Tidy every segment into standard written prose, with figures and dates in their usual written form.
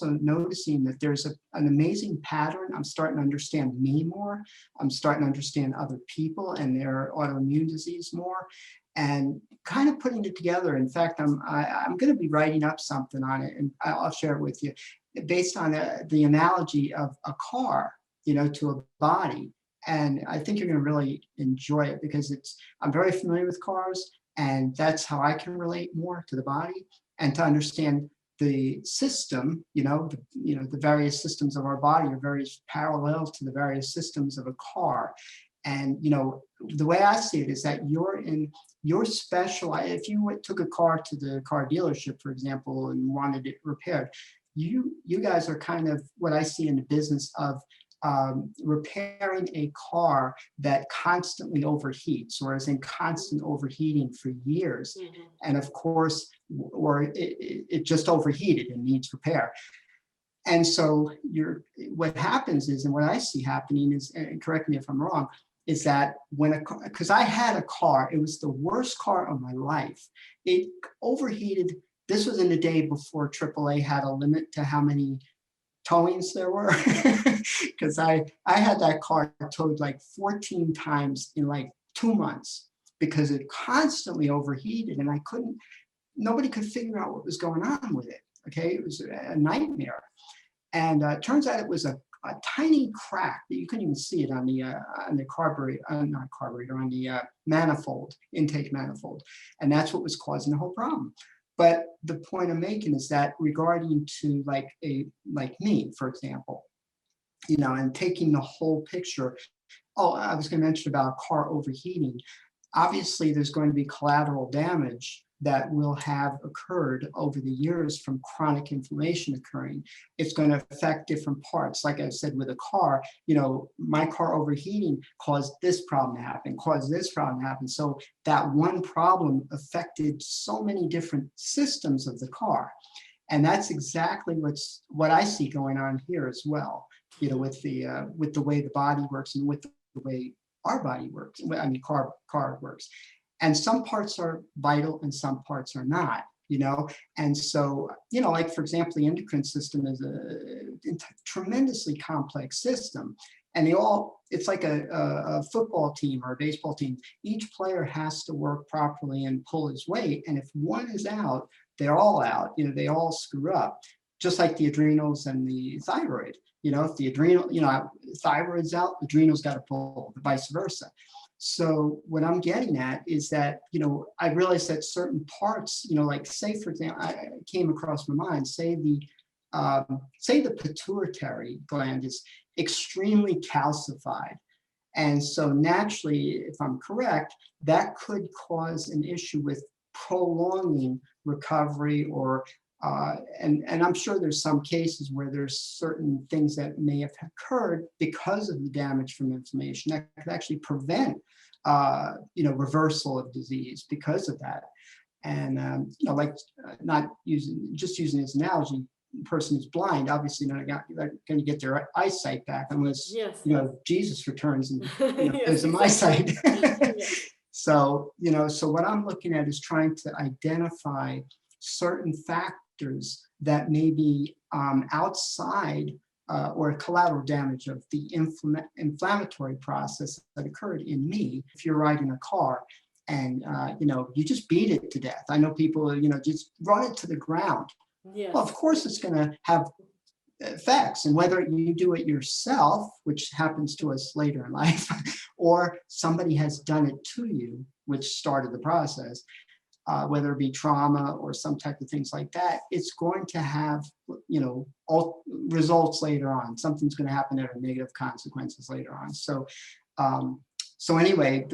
noticing that there's an amazing pattern. I'm starting to understand me more. I'm starting to understand other people and their autoimmune disease more, and kind of putting it together. In fact, I'm going to be writing up something on it, and I'll share it with you, based on the analogy of a car, to a body. And I think you're going to really enjoy it, because I'm very familiar with cars, and that's how I can relate more to the body and to understand the system. The various systems of our body are very parallel to the various systems of a car. And the way I see it is that you're special. If you took a car to the car dealership, for example, and wanted it repaired, you guys are kind of what I see in the business of repairing a car that constantly overheats, or is in constant overheating for years. Mm-hmm. And of course, or it just overheated and needs repair. And so what happens is, and what I see happening is, and correct me if I'm wrong, is that because I had a car, it was the worst car of my life. It overheated. This was in the day before AAA had a limit to how many towings there were, because I had that car towed like 14 times in like 2 months, because it constantly overheated, and nobody could figure out what was going on with it. Okay, it was a nightmare. And it turns out it was a tiny crack that you couldn't even see it on the carburetor, not carburetor, on the manifold, intake manifold, and that's what was causing the whole problem. But the point I'm making is that regarding to like me, for example, and taking the whole picture. Oh, I was going to mention about car overheating. Obviously, there's going to be collateral damage that will have occurred over the years from chronic inflammation occurring. It's going to affect different parts. Like I said, with a car, my car overheating caused this problem to happen, caused this problem to happen. So that one problem affected so many different systems of the car. And that's exactly what I see going on here as well, with the way the body works, and with the way our body works. I mean, car works. And some parts are vital and some parts are not, And so, like, for example, the endocrine system is a tremendously complex system. And it's like a football team or a baseball team. Each player has to work properly and pull his weight. And if one is out, they're all out, they all screw up, just like the adrenals and the thyroid. If the adrenal, thyroid's out, the adrenal's got to pull, vice versa. So what I'm getting at is that, I realized that certain parts, like, say, for example, I came across my mind, say the pituitary gland is extremely calcified. And so naturally, if I'm correct, that could cause an issue with prolonging recovery, or and I'm sure there's some cases where there's certain things that may have occurred because of the damage from inflammation that could actually prevent, reversal of disease because of that. And, not using this analogy, the person who's blind, obviously not going to get their eyesight back unless, yes. Jesus returns and Yes, gives them eyesight. Yes. So what I'm looking at is trying to identify certain factors that may be outside or collateral damage of the inflammatory process that occurred in me. If you're riding a car and, you just beat it to death. I know people, just run it to the ground. Yes. Well, of course, it's going to have effects, and whether you do it yourself, which happens to us later in life, or somebody has done it to you, which started the process, whether it be trauma or some type of things like that, it's going to have, all results later on. Something's going to happen that are negative consequences later on. So anyway,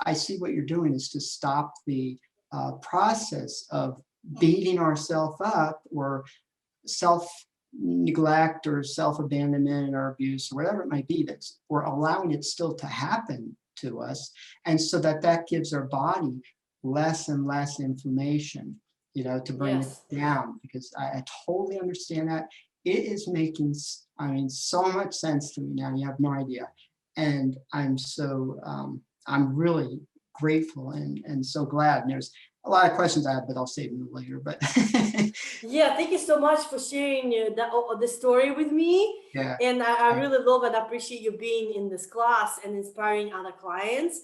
I see what you're doing is to stop the process of beating ourselves up, or self-neglect or self-abandonment or abuse or whatever it might be, we're allowing it still to happen to us. And so that gives our body less and less inflammation, to bring Yes. it down, because I totally understand that. It is making, so much sense to me now. You have no idea. And I'm so, I'm really grateful and so glad. And there's a lot of questions I have, but I'll save them later. But yeah, thank you so much for sharing the story with me. yeah, And I really love and appreciate you being in this class and inspiring other clients.